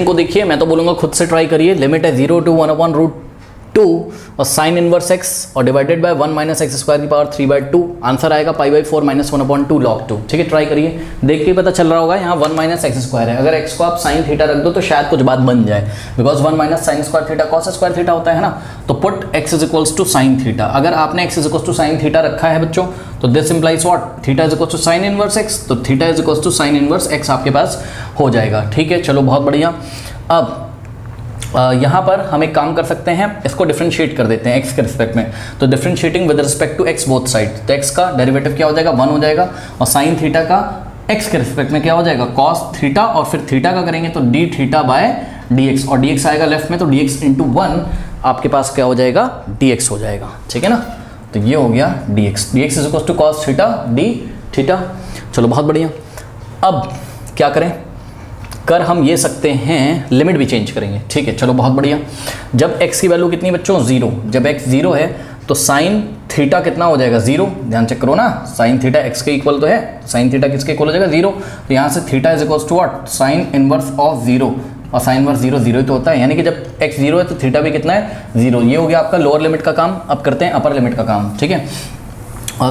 को देखिए, मैं तो बोलूँगा खुद से ट्राई करिए। लिमिट है 0 to 1/√2 और साइन इनवर्स x और डिवाइडेड बाय 1 - x² 3/2। आंसर आएगा π/4 - 1/2 log 2। ठीक है, ट्राई करिए, देख के पता चल रहा होगा यहाँ 1 - x² है। अगर x को आप साइन थीटा रख दो तो शायद कुछ बात बन जाए, because 1 - sin² theta cos² theta होता है ना। तो पुट x = sin थीटा। अगर आपने x = sin थीटा रखा है बच्चों, तो this implies what, theta = sin inverse x, तो थीटा = sin इनवर्स x आपके पास हो जाएगा। ठीक है, चलो बहुत बढ़िया। अब यहाँ पर हम एक काम कर सकते हैं, इसको डिफरेंशिएट कर देते हैं x के रिस्पेक्ट में। तो differentiating with respect to x both side, तो x का डेरिवेटिव क्या हो जाएगा, 1 हो जाएगा, और साइन थीटा का x के रिस्पेक्ट में क्या हो जाएगा, cos थीटा, और फिर थीटा का करेंगे तो d थीटा बाय dx, और dx आएगा लेफ्ट में, तो dx × 1 आपके पास क्या हो जाएगा, dx हो जाएगा। ठीक है ना, तो ये हो गया dx = cos theta d theta. चलो बहुत बढ़िया। अब क्या करें, कर हम ये सकते हैं, लिमिट भी चेंज करेंगे। ठीक है, चलो बहुत बढ़िया। जब x की वैल्यू कितनी बच्चों, 0, जब x 0 है तो साइन थीटा कितना हो जाएगा, 0। ध्यान चेक करो ना, साइन थीटा x के इक्वल तो है, साइन थीटा किसके इक्वल हो जाएगा, 0। तो यहाँ से theta = what, sine inverse of 0, और साइन इनवर्स 0 0 ही तो होता है, यानी कि जब x 0 है तो थीटा भी कितना है, 0। ये हो गया आपका लोअर लिमिट का काम। अब करते हैं अपर लिमिट का काम। ठीक है,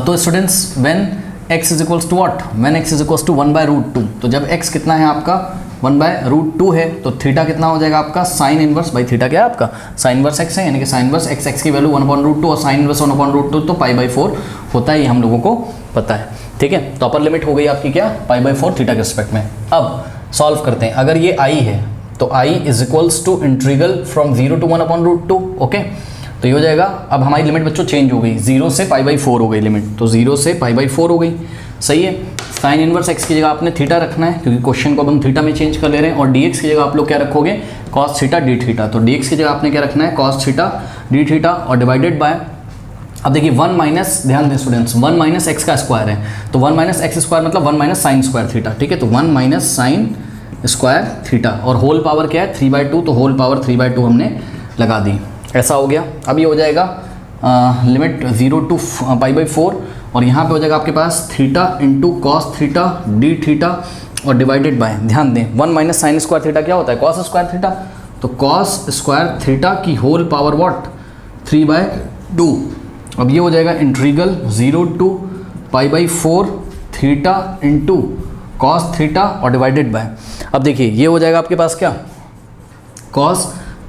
तो students when x = what, when x = 1/√2, तो जब x कितना है आपका 1/√2 है, तो थीटा कितना हो जाएगा आपका, साइन इनवर्स, भाई थीटा क्या है आपका, साइन इनवर्स x है, यानी कि साइन इनवर्स x की वैल्यू 1/√2 और साइन इनवर्स 1/√2 तो π/4 होता है, ये हम लोगों को पता है। ठीक है, तो अपर लिमिट हो गई आपकी क्या, π/4 थीटा के रिस्पेक्ट में। अब सॉल्व करते हैं। अगर ये i है तो i = integral from 0 to 1/√2। Okay, तो ये हो जाएगा। अब हमारी लिमिट बच्चों चेंज हो गई, 0 से π/4 हो गई लिमिट, तो 0 से π/4 हो गई। सही है, साइन इनवर्स x की जगह आपने थीटा रखना है, क्योंकि क्वेश्चन को अब हम थीटा में चेंज कर ले रहे हैं, और dx की जगह आप लोग क्या रखोगे, cos थीटा d थीटा। तो dx की जगह आपने क्या रखना है, cos थीटा d थीटा, और डिवाइडेड बाय, अब देखिए 1 - ध्यान दें स्टूडेंट्स, 1 - x का स्क्वायर है, तो 1 - x² मतलब 1 - sin² थीटा। ठीक है, तो 1 - sin² थीटा, और होल पावर क्या है, 3/2, तो होल पावर 3/2 हमने लगा दी। ऐसा हो गया। अब ये हो जाएगा लिमिट 0 to π/4, और यहाँ पे हो जाएगा आपके पास theta × cos theta d theta, और डिवाइडेड बाय, ध्यान दें 1 - sin² थीटा क्या होता है, cos² थीटा, तो cos² थीटा की होल पावर व्हाट, 3/2। अब ये हो जाएगा integral 0 to π/4 theta × cos theta और डिवाइडेड बाय। अब देखिए ये हो जाएगा आपके पास क्या, cos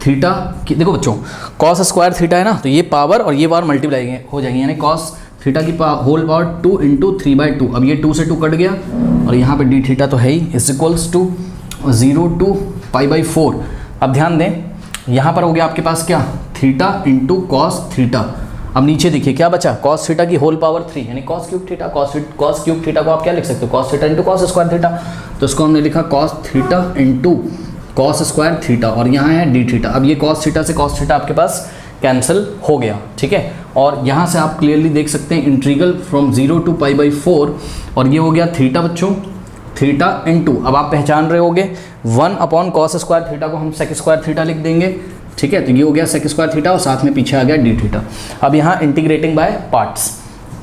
थीटा की, देखो बच्चों cos² थीटा है ना, तो ये पावर और ये पावर मल्टीप्लाई हो जाएंगे, यानी cos थीटा की होल पावर 2 × 3/2। अब ये 2 से 2 कट गया, और यहाँ पे d थीटा तो है ही, = 0 to π/4। अब ध्यान दें, यहाँ पर हो गया आपके पास क्या, थीटा × cos थीटा। अब नीचे देखिए क्या बचा, cos थीटा की होल पावर 3, यानी cos³ थीटा। cos³ थीटा को आप क्या लिख सकते हो, cos थीटा × cos² थीटा, तो इसको हमने लिखा cos थीटा × cos² थीटा, और यहाँ है d थीटा। अब ये cos थीटा से cos थीटा आपके पास कैंसिल हो गया। ठीक है, और यहाँ से आप क्लियरली देख सकते हैं इंटीग्रल फ्रॉम 0 to π/4, और ये हो गया थीटा बच्चों, थीटा × अब आप पहचान रहे होगे 1/cos² थीटा को हम sec² थीटा लिख देंगे। ठीक है, तो ये हो गया sec² थीटा, और साथ में पीछे आ गया d थीटा। अब यहाँ इंटीग्रेटिंग बाय पार्ट्स,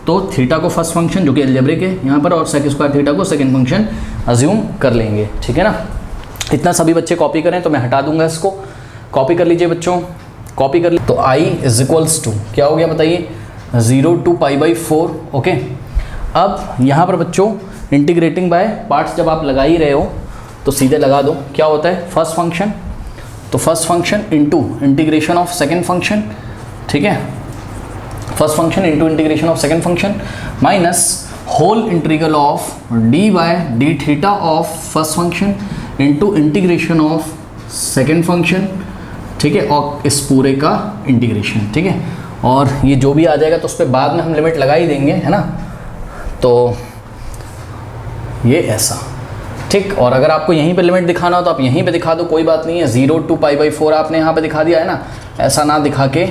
तो थीटा को फर्स्ट फंक्शन जो कि अलजेब्रिक है यहाँ पर, और sec² थीटा को सेकेंड फंक्शन अज्यूम कर लेंगे। ठीक है ना, इतना सभी बच्चे कॉपी करें तो मैं हटा दूंगा इसको। कॉपी कर लीजिए बच्चों, कॉपी कर ली, तो i = क्या हो गया बताइए, 0 to π/4। ओके, अब यहाँ पर बच्चों इंटीग्रेटिंग बाय पार्ट्स जब आप लगा ही रहे हो तो सीधे लगा दो, क्या होता है फर्स्ट फंक्शन, तो first function into integration of second function. ठीक है, first function into integration of second function minus whole integral of d theta of first function into integration of second function. ठीक है, और इस पूरे का इंटीग्रेशन। ठीक है, और ये जो भी आ जाएगा तो उस पर बाद में हम लिमिट लगा ही देंगे, है ना, तो ये ऐसा। ठीक, और अगर आपको यहीं पे लिमिट दिखाना हो तो आप यहीं पे दिखा दो, कोई बात नहीं है। 0 to π/4 आपने यहाँ पे दिखा दिया है ना, ऐसा ना दिखा के।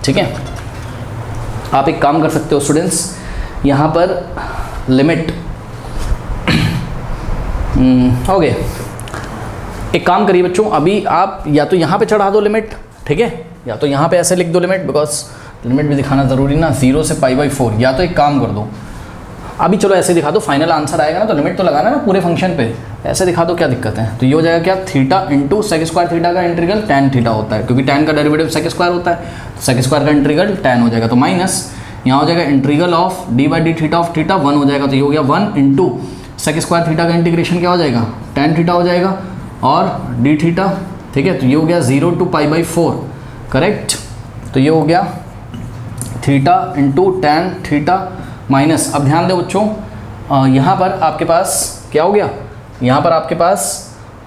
ठीक है, आप एक काम कर सकते हो स्टूडेंट्स, यहाँ पर लिमिट हो गए। एक काम करिए बच्चों, अभी आप या तो यहाँ पे चढ़ा दो लिमिट, ठीक है, या तो यहाँ पे ऐसे लिख दो लिमिट, बिकॉज लिमिट भी दिखाना ज़रूरी ना, 0 से π/4। या तो एक काम कर दो, अभी चलो ऐसे दिखा दो, फाइनल आंसर आएगा ना तो लिमिट तो लगाना ना पूरे फंक्शन पे, ऐसे दिखा दो क्या दिक्कत है। तो ये हो जाएगा क्या, theta into sec square theta का इंटीग्रल टैन थीटा होता है, क्योंकि टैन का डेरिवेटिव सेक स्क्वायर होता है, तो सेक स्क्वायर का इंटीग्रल टैन हो जाएगा, तो माइनस यहाँ हो जाएगा integral of D by D theta of theta 1 हो जाएगा, तो ये हो गया 1 इंटू सेक स्क्वायर थीटा का इंटीग्रेशन क्या हो जाएगा, टैन थीटा हो जाएगा और डी थीटा, ठीक है। तो ये हो गया 0 to π/4, करेक्ट। तो ये हो गया theta into tan theta minus, अब ध्यान दो बच्चों, यहाँ पर आपके पास क्या हो गया, यहाँ पर आपके पास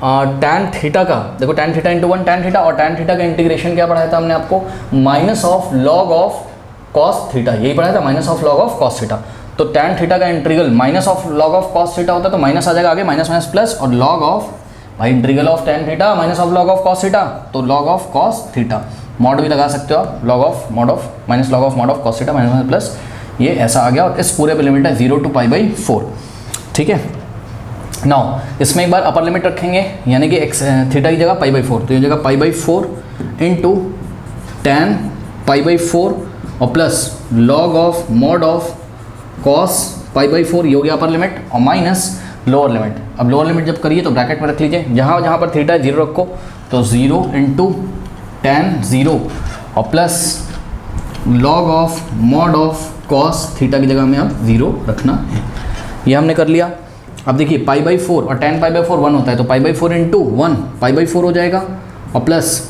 टैन थीटा का, देखो tan theta into 1 tan theta, और टैन थीटा का इंटीग्रेशन क्या पढ़ाया था हमने आपको, minus of log of cos theta, यही पढ़ाया था, minus of log of cos theta. तो टैन थीटा का integral minus of log of cos theta होता है, तो माइनस आ जाएगा आगे, माइनस माइनस प्लस, और लॉग ऑफ भाई integral of tan theta minus of log of cos theta, तो log of cos theta, mod भी लगा सकते हो आप, log of mod of minus log of mod of cos theta minus minus plus, ये ऐसा आ गया, और इस पूरे पे लिमिट है 0 to π/4, ठीक है। नाउ इसमें एक बार अपर लिमिट रखेंगे, यानी कि एक्स थीटा की जगह π/4, तो ये जगह π/4 इंटू टैन π/4 और plus log of mod of cos π/4, ये हो गया अपर लिमिट, और माइनस लोअर लिमिट। अब लोअर लिमिट जब करिए तो ब्रैकेट में रख लीजिए, जहाँ जहाँ पर थीटा है 0 रखो, तो 0 इंटू टैन 0 और plus log of mod of cos theta की जगह में अब 0 रखना है, ये हमने कर लिया। अब देखिए π/4 और टैन π/4 1 होता है, तो π/4 इंटू 1 π/4 हो जाएगा, और plus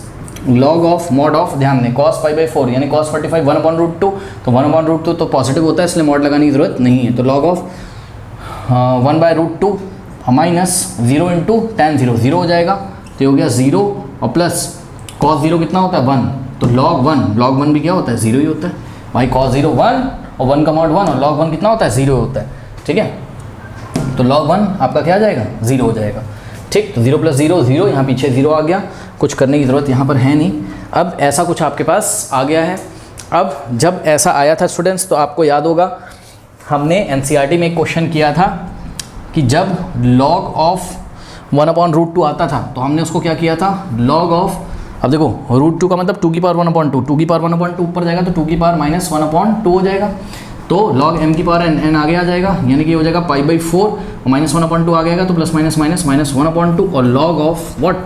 log of mod of, ध्यान दें cos π/4 यानी cos 45 1/√2, तो 1/√2 तो पॉजिटिव होता है, इसलिए मॉड लगाने की जरूरत नहीं है, तो log of 1/√2 minus 0 into tan 0 0 हो जाएगा, तो ये हो गया 0 और प्लस cos 0 कितना होता है 1, तो log 1 भी क्या होता है 0 ही होता है भाई, cos 0 1 और 1 का मॉड 1, और log 1 कितना होता है 0 होता है, ठीक है। तो log 1 आपका क्या आ जाएगा 0 हो जाएगा, ठीक। तो 0 + 0 0, यहाँ पीछे 0 आ गया, कुछ करने की ज़रूरत यहाँ पर है नहीं। अब ऐसा कुछ आपके पास आ गया है। अब जब ऐसा आया था स्टूडेंट्स, तो आपको याद होगा हमने एनसीईआरटी में एक क्वेश्चन किया था कि जब log ऑफ 1/√2 आता था, तो हमने उसको क्या किया था, log ऑफ, अब देखो √2 का मतलब 2 की पावर 1/2, 2 की पावर 1/2 ऊपर जाएगा तो 2 की पावर माइनस 1/2 हो जाएगा, तो log m की पावर n आगे आ जाएगा, यानी कि हो जाएगा π/4 और माइनस 1/2 आ गएगा, तो प्लस माइनस माइनस माइनस 1/2, और log ऑफ व्हाट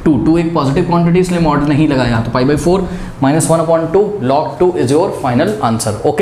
2 एक पॉजिटिव क्वांटिटी, इसलिए मॉडल नहीं लगाया, तो π/4 minus 1/2 log 2 is your final answer, okay.